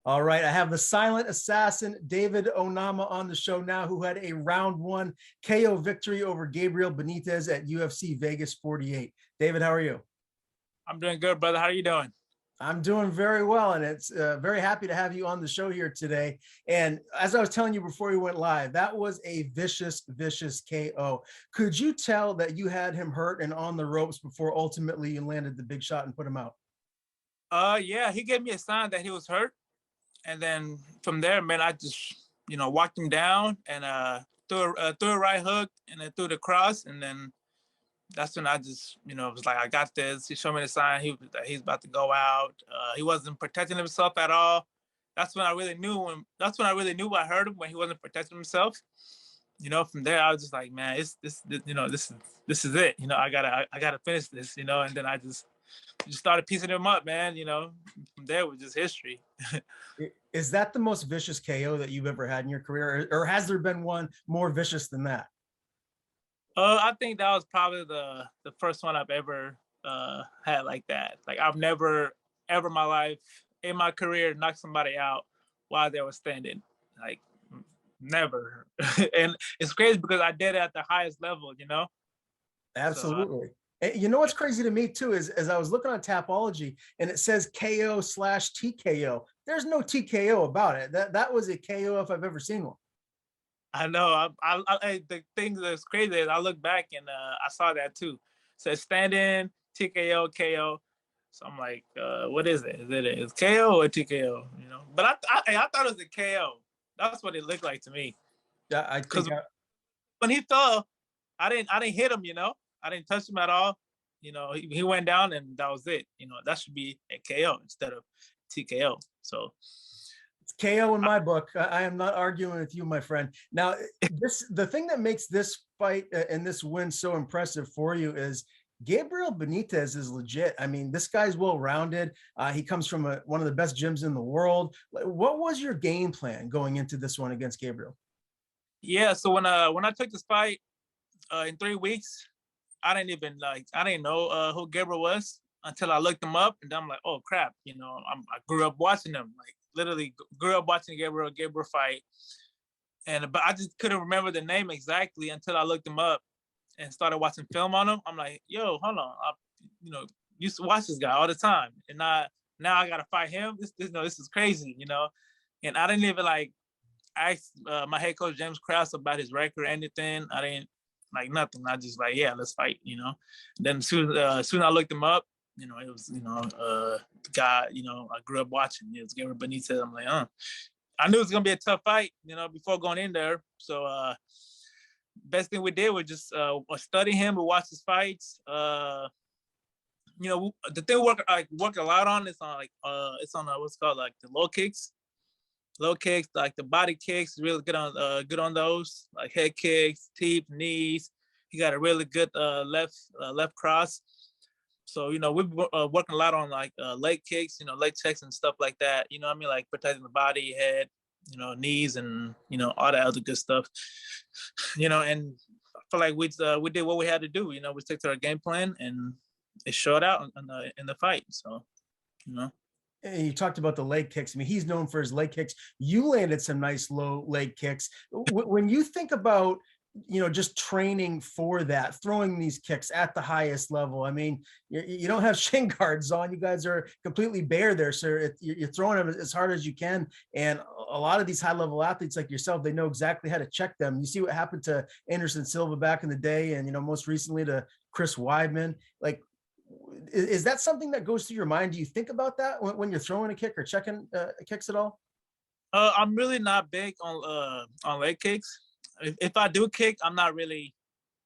All right, I have the silent assassin, David Onama, on the show now, who had a round one KO victory over Gabriel Benitez at UFC Vegas 48. David, how are you? I'm doing good, brother. How are you doing? I'm doing very well, and it's very happy to have you on the show here today. And as I was telling you before we went live, that was a vicious, vicious KO. Could you tell that you had him hurt and on the ropes before ultimately you landed the big shot and put him out? Yeah, he gave me a sign that he was hurt, and then from there, man, I just walked him down and threw a right hook and then threw the cross, and then that's when I just was like, I got this. He showed me the sign that he's about to go out. He wasn't protecting himself at all. That's when I really knew him. That's when I really knew I heard him when he wasn't protecting himself. From there, I was just like, man, it's this is it. I gotta finish this. And then I just started piecing him up, man. From there was just history. Is that the most vicious KO that you've ever had in your career, or has there been one more vicious than that? I think that was probably the first one I've ever had like that. Like I've never ever in my life, in my career, knocked somebody out while they were standing. Like never. And it's crazy because I did it at the highest level. So Absolutely. And you know what's crazy to me too is as I was looking on Tapology and it says KO/TKO. There's no TKO about it. That was a KO if I've ever seen one. I know. The thing that's crazy is I look back and I saw that too. It says standing TKO KO. So I'm like, what is it? Is it KO or TKO? But I thought it was a KO. That's what it looked like to me. Yeah, I Because think when he fell, I didn't hit him. I didn't touch him at all. He went down and that was it. That should be a KO instead of TKO. So it's KO in my book. I am not arguing with you, my friend. Now, the thing that makes this fight and this win so impressive for you is Gabriel Benitez is legit. I mean, this guy's well-rounded. He comes from one of the best gyms in the world. What was your game plan going into this one against Gabriel? yeah, so when I took this fight in 3 weeks, I didn't know who Gabriel was until I looked him up, and then I'm like, oh crap, I grew up watching him, like literally grew up watching Gabriel fight, but I just couldn't remember the name exactly until I looked him up and started watching film on him. I'm like, yo, hold on, used to watch this guy all the time, and now I gotta fight him. This is crazy. And I didn't even like ask my head coach James Krause about his record or anything. I didn't like nothing. I just like, yeah, let's fight. Then soon I looked him up. It was the guy I grew up watching. It was Gabriel Benitez. I'm like, I knew it was gonna be a tough fight. Before going in there. So best thing we did was just study him, we watch his fights. The thing work a lot on is on it's on what's called like the low kicks, like the body kicks, really good on those, like head kicks, teeth, knees. He got a really good left cross. So we've working a lot on like leg kicks, leg checks and stuff like that. What I mean, like protecting the body, head, knees, and all that other good stuff. And I feel like we did what we had to do. We stick to our game plan, and it showed out in the fight. So you know. And you talked about the leg kicks. I mean, he's known for his leg kicks. You landed some nice low leg kicks. When you think about, just training for that, throwing these kicks at the highest level, I mean, you don't have shin guards on. You guys are completely bare there, sir. You're throwing them as hard as you can. And a lot of these high level athletes like yourself, they know exactly how to check them. You see what happened to Anderson Silva back in the day, and, most recently to Chris Weidman. Like, is that something that goes through your mind? Do you think about that when you're throwing a kick or checking kicks at all? I'm really not big on leg kicks. If I do kick, I'm not really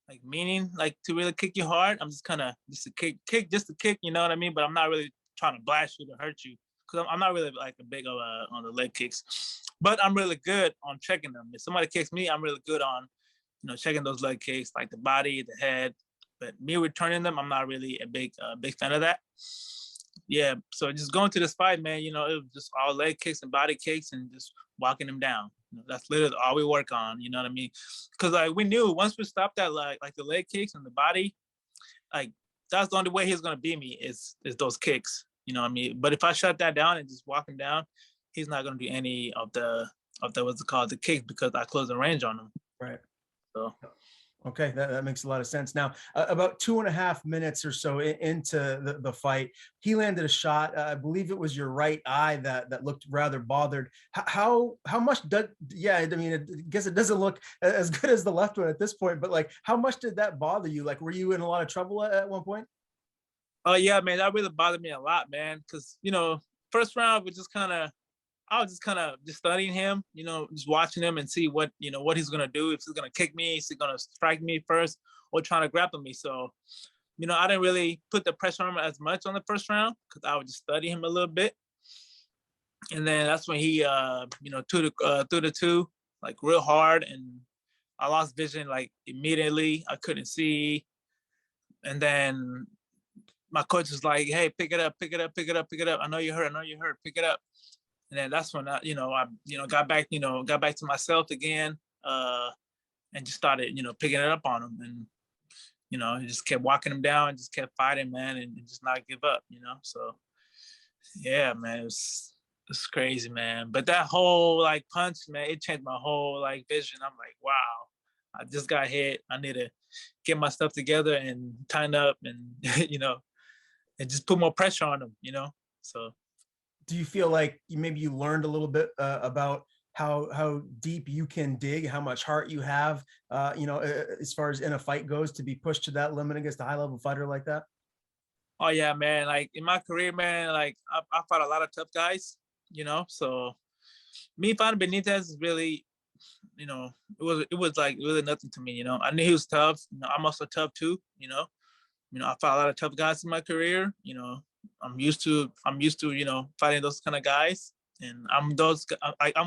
like meaning like to really kick you hard. I'm just kind of just a kick just to kick. You know what I mean? But I'm not really trying to blast you to hurt you because I'm not really like a big on the leg kicks. But I'm really good on checking them. If somebody kicks me, I'm really good on checking those leg kicks, like the body, the head. But me returning them, I'm not really a big fan of that. Yeah, so just going to this fight, man, it was just all leg kicks and body kicks and just walking them down. That's literally all we work on. You know what I mean? Because like we knew once we stopped that like the leg kicks and the body, like that's the only way he's gonna beat me is those kicks. You know what I mean? But if I shut that down and just walk him down, he's not gonna do any of the what's it called, the kicks, because I closed the range on him. Right. So Okay, that makes a lot of sense. Now, about 2.5 minutes or so into the fight, he landed a shot. I believe it was your right eye that looked rather bothered. How much did? Yeah, I mean, I guess it doesn't look as good as the left one at this point. But like, how much did that bother you? Like, were you in a lot of trouble at one point? oh yeah, man, that really bothered me a lot, man. Because first round was just kind of, I was just kind of just studying him, just watching him and see what what he's gonna do. If he's gonna kick me, is he gonna strike me first, or trying to grapple me? So, I didn't really put the pressure on him as much on the first round because I would just study him a little bit. And then that's when he, threw the two like real hard, and I lost vision like immediately. I couldn't see, and then my coach was like, "Hey, pick it up, pick it up, pick it up, pick it up. I know you hurt. I know you hurt. Pick it up." And then that's when I got back, got back to myself again, and just started, picking it up on him, and he just kept walking him down, and just kept fighting, man, and just not give up, So yeah, man, it's crazy, man. But that whole like punch, man, it changed my whole like vision. I'm like, wow, I just got hit. I need to get my stuff together and tighten up, and and just put more pressure on him, So Do you feel like maybe you learned a little bit about how deep you can dig, how much heart you have, as far as in a fight goes, to be pushed to that limit against a high level fighter like that? oh yeah, man. Like in my career, man, like I fought a lot of tough guys, So me fighting Benitez is really, it was like really nothing to me, I knew he was tough. I'm also tough too, I fought a lot of tough guys in my career. I'm used to fighting those kind of guys, and I'm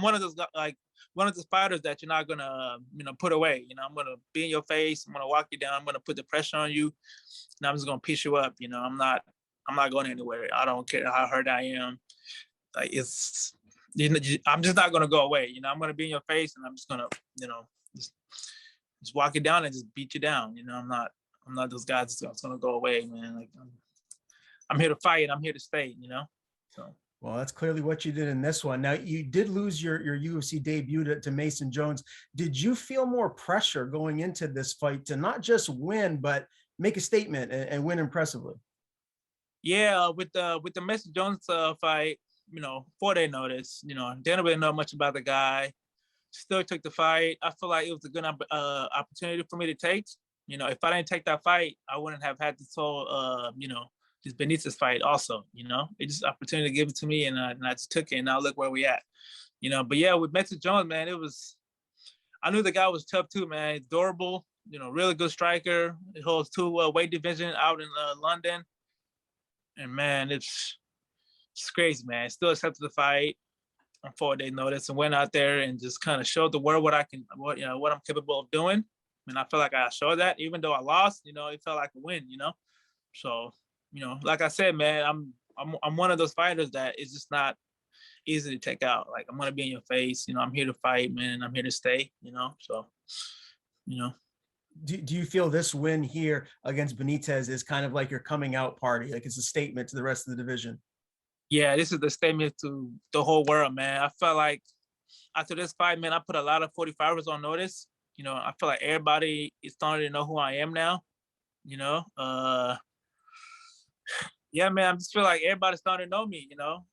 one of those like one of those fighters that you're not gonna put away. I'm gonna be in your face. I'm gonna walk you down. I'm gonna put the pressure on you, and I'm just gonna piece you up. I'm not going anywhere. I don't care how hurt I am. Like I'm just not gonna go away. I'm gonna be in your face, and I'm just gonna just just walk you down and just beat you down. I'm not those guys that's gonna go away, man. Like I'm here to fight. I'm here to stay. So. Well, that's clearly what you did in this one. Now, you did lose your UFC debut to Mason Jones. Did you feel more pressure going into this fight to not just win, but make a statement and win impressively? Yeah, with the Mason Jones fight, 4-day notice. Didn't really know much about the guy. Still took the fight. I feel like it was a good opportunity for me to take. If I didn't take that fight, I wouldn't have had this whole, this Benitez fight also. It's just an opportunity to give it to me, and I just took it, and now look where we at. But yeah, with Mason Jones, man, I knew the guy was tough too, man. He's durable, really good striker. He holds two weight division out in London. And man, it's crazy, man. Still accepted the fight on 4-day notice and went out there and just kind of showed the world what I'm capable of doing. And I feel like I showed that, even though I lost. It felt like a win. So like I said, man, I'm one of those fighters that is just not easy to take out. Like, I'm gonna be in your face. I'm here to fight, man. I'm here to stay. So you know. Do you feel this win here against Benitez is kind of like your coming out party? Like, it's a statement to the rest of the division? Yeah, this is the statement to the whole world, man. I felt like after this fight, man, I put a lot of 45ers on notice. I feel like everybody is starting to know who I am now. Yeah, man, I just feel like everybody's starting to know me.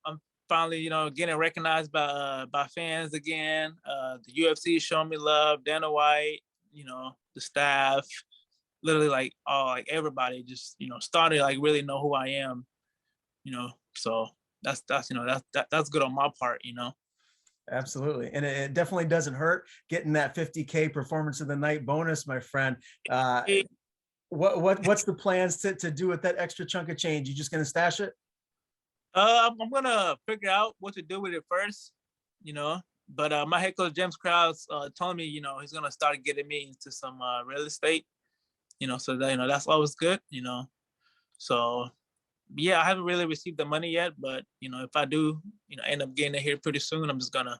I'm finally, getting recognized by fans again. The UFC is showing me love. Dana White, the staff, literally like everybody just started like really know who I am. So that's good on my part. Absolutely. And it definitely doesn't hurt getting that 50K performance of the night bonus, my friend. What's the plans to do with that extra chunk of change? You just gonna stash it? I'm gonna figure out what to do with it first, But my head coach James Krause told me, he's gonna start getting me into some real estate, so that that's always good, So yeah, I haven't really received the money yet, but if I do, end up getting it here pretty soon, I'm just gonna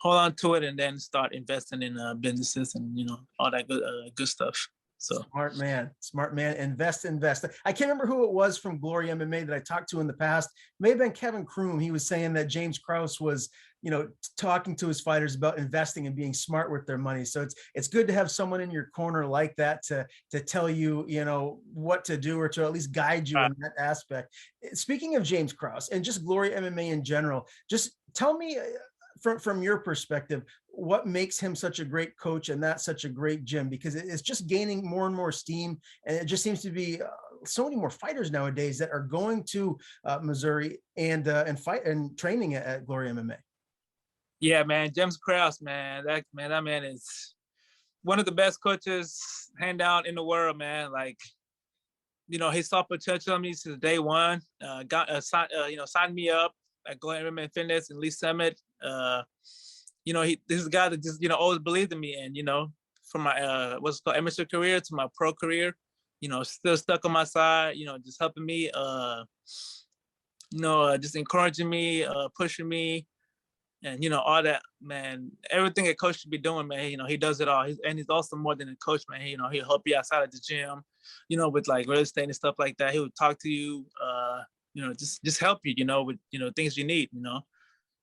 hold on to it and then start investing in businesses and all that good stuff. So Smart man, smart man. Invest, invest. I can't remember who it was from Glory MMA that I talked to in the past. May have been Kevin Kroom. He was saying that James Krause was, talking to his fighters about investing and being smart with their money. So it's good to have someone in your corner like that to tell you, what to do, or to at least guide you in that aspect. Speaking of James Krause and just Glory MMA in general, just tell me from your perspective, what makes him such a great coach and that's such a great gym, because it's just gaining more and more steam, and it just seems to be so many more fighters nowadays that are going to Missouri and fight and training at Glory MMA. yeah, man, James Krause, man, that man is one of the best coaches hand down in the world, man. Like, he saw potential in me since day one. Signed me up at Glory MMA Fitness and Lee Summit. This is a guy that just, always believed in me. And, from my, what's called amateur career to my pro career, still stuck on my side, just helping me, just encouraging me, pushing me, and, all that, man. Everything a coach should be doing, man, he does it all. He's also more than a coach, man. He'll help you outside of the gym, with like real estate and stuff like that. He would talk to you, just help you, with, things you need,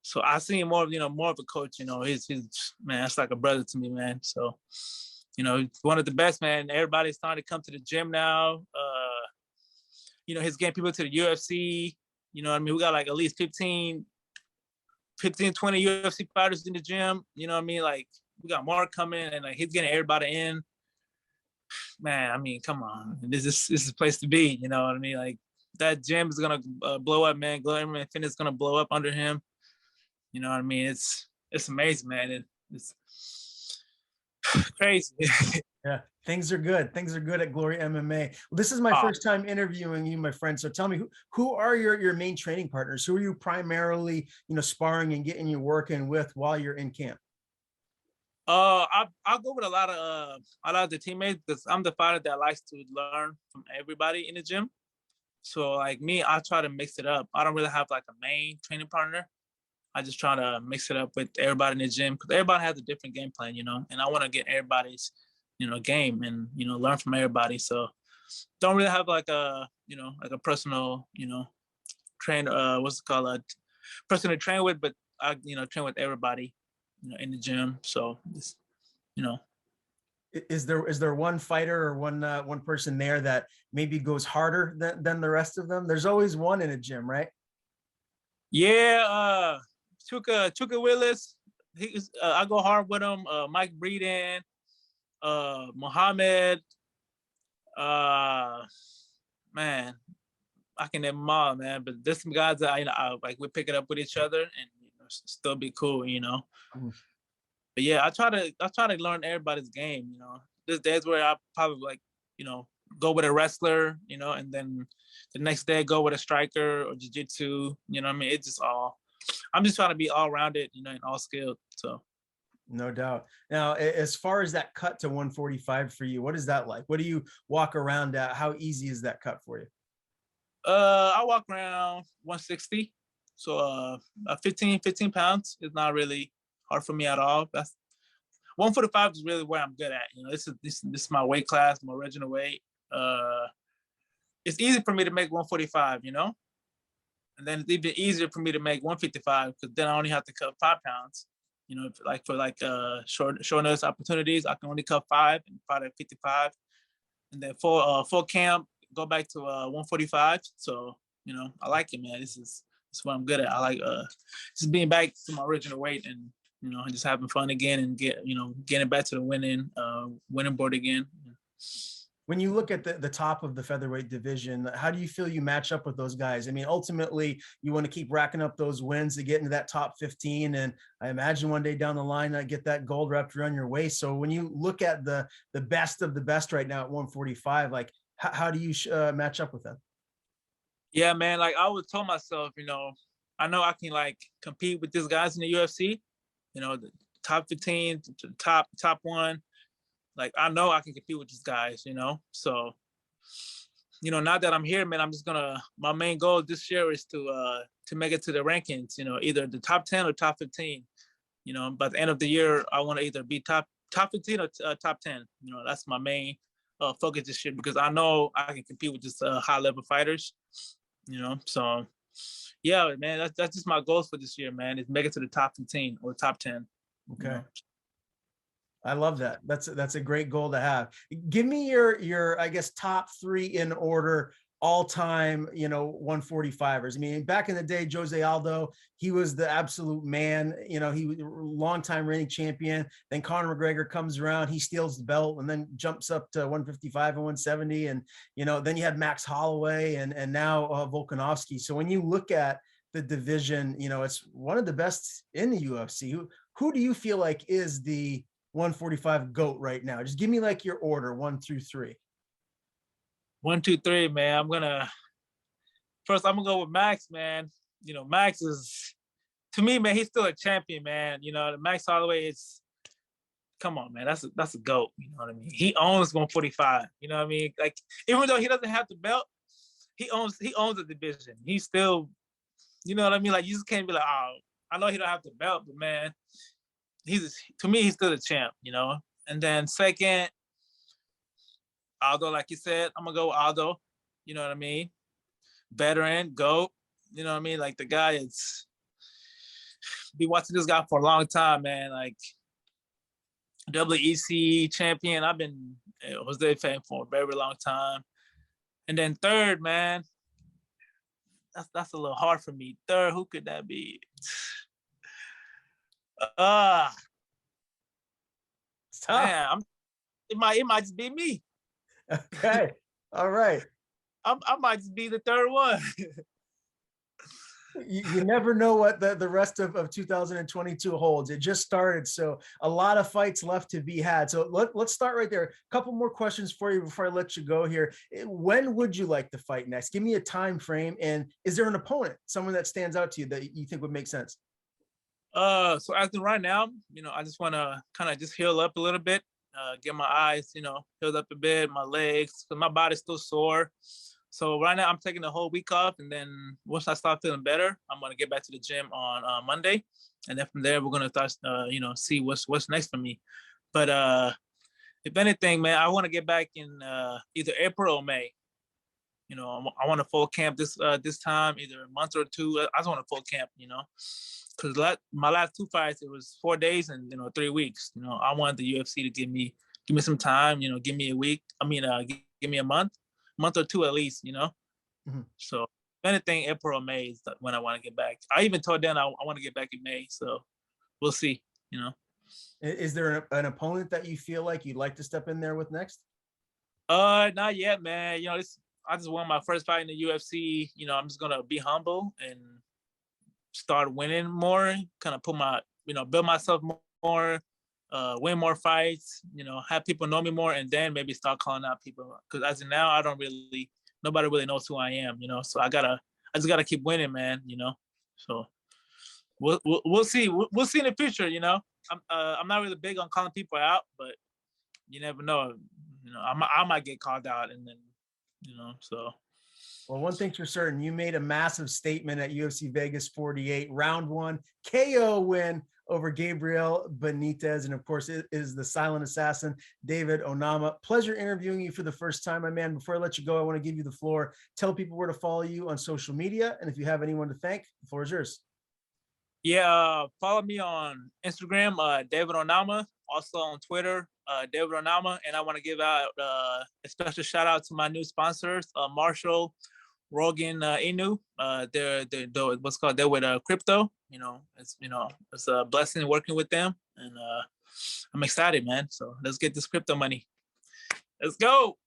So I see him more of a coach, he's man, that's like a brother to me, man. So, one of the best, man. Everybody's starting to come to the gym now. He's getting people to the UFC. We got like at least 15, 20 UFC fighters in the gym. Like, we got more coming, and like he's getting everybody in. Man, come on. This is a place to be, Like, that gym is gonna blow up, man. Glory Fitness is gonna blow up under him. It's amazing, man. It's crazy. Yeah, things are good. Things are good at Glory MMA. Well, this is my first time interviewing you, my friend. So tell me, who are your main training partners? Who are you primarily, sparring and getting you working with while you're in camp? I'll go with a lot of the teammates, because I'm the fighter that likes to learn from everybody in the gym. So like me, I try to mix it up. I don't really have like a main training partner. I just try to mix it up with everybody in the gym, because everybody has a different game plan, and I want to get everybody's, game and, learn from everybody. So don't really have like a, like a personal, trainer, what's it called, a person to train with, but I, train with everybody, in the gym. So it's, Is there one fighter or one person there that maybe goes harder than the rest of them? There's always one in a gym, right? Yeah, Chuka Willis. I go hard with him. Mike Breeden, Muhammad. Man, I can name them all, man. But there's some guys that I like. We pick it up with each other and still be cool, Mm. But yeah, I try to learn everybody's game. There's days where I probably like, go with a wrestler, and then the next day go with a striker or jiu-jitsu. It's just all. I'm just trying to be all rounded, and all skilled. So. No doubt. Now, as far as that cut to 145 for you, what is that like? What do you walk around at? How easy is that cut for you? I walk around 160. So 15 pounds is not really hard for me at all. That's 145 is really where I'm good at. This is my weight class, my original weight. It's easy for me to make 145, and then it's even easier for me to make 155, because then I only have to cut 5 pounds. For short notice opportunities, I can only cut 5 and fight at 55, and then full camp go back to 145. So I like it, man. This is what I'm good at. I like just being back to my original weight, and just having fun again, and getting back to the winning board again. When you look at the top of the featherweight division, how do you feel you match up with those guys? Ultimately, you want to keep racking up those wins to get into that top 15. And I imagine one day down the line, get that gold wrapped around your waist. So when you look at the best of the best right now at 145, like how do you match up with them? Yeah, man. Like, I always told myself, I know I can like compete with these guys in the UFC, the top 15, to top 1. Like, I know I can compete with these guys, So, now that I'm here, man, my main goal this year is to make it to the rankings, either the top 10 or top 15. By the end of the year, I want to either be top 15 or top 10. That's my main focus this year because I know I can compete with just high level fighters. So yeah, man, that's just my goals for this year, man. Is make it to the top 15 or top 10. Okay. I love that. That's a great goal to have. Give me your I guess top 3 in order all time, 145ers. I mean, back in the day, Jose Aldo, he was the absolute man. He was a longtime reigning champion. Then Conor McGregor comes around, he steals the belt and then jumps up to 155 and 170. And, then you had Max Holloway and now Volkanovski. So when you look at the division, it's one of the best in the UFC. Who do you feel like is the 145 GOAT right now? Just give me like your order 1 through 3. 1, 2, 3, man. I'm gonna go with Max, man. Max is, to me, man, he's still a champion, man. Max Holloway is, come on, man, that's a GOAT. You know what I mean? He owns 145. You know what I mean? Like, even though he doesn't have the belt, he owns the division. He's still, you know what I mean? Like, you just can't be like, oh, I know he don't have the belt, but man, to me, he's still a champ. And then second, Aldo, like you said, I'm gonna go with Aldo. You know what I mean? Veteran, GOAT. You know what I mean? Like, the guy is, been watching this guy for a long time, man. Like, WEC champion. I've been Jose fan for a very long time. And then third, man, that's a little hard for me. Third, who could that be? Man, it might just be me. Okay. All right. I might just be the third one. You never know what the rest of 2022 holds. It just started, so a lot of fights left to be had. So let's start right there. A couple more questions for you before I let you go here. When would you like to fight next? Give me a time frame, and is there an opponent, someone that stands out to you that you think would make sense? So as of right now, I just want to kind of just heal up a little bit, get my eyes, healed up a bit, my legs, because my body's still sore. So right now I'm taking the whole week off, and then once I start feeling better, I'm gonna get back to the gym on Monday, and then from there we're gonna start, see what's next for me. But if anything, man, I want to get back in either April or May. I want a full camp this time, either a month or 2. I just want a full camp, because my last 2 fights, it was 4 days and 3 weeks. I wanted the UFC to give me some time, give me a week. Give me a month or 2 at least. Mm-hmm. So if anything, April or May is when I want to get back. I even told Dan I want to get back in May, so we'll see. Is there an opponent that you feel like you'd like to step in there with next? Not yet, man. I just won my first fight in the UFC. I'm just gonna be humble and start winning more, kind of put my, build myself more, win more fights, have people know me more, and then maybe start calling out people. Because as of now, nobody really knows who I am, so I just gotta keep winning, man, So we'll see. We'll see in the future, I'm not really big on calling people out, but you never know. I might get called out, and then, so. Well, one thing's for certain, you made a massive statement at UFC Vegas 48, round 1, KO win over Gabriel Benitez. And of course, it is the silent assassin, David Onama. Pleasure interviewing you for the first time, my man. Before I let you go, I want to give you the floor. Tell people where to follow you on social media. And if you have anyone to thank, the floor is yours. Yeah, follow me on Instagram, David Onama. Also on Twitter, David Onama. And I want to give out a special shout out to my new sponsors, Marshall, Rogan, Inu. They're what's called, they're with crypto. It's a blessing working with them, and I'm excited, man. So let's get this crypto money. Let's go.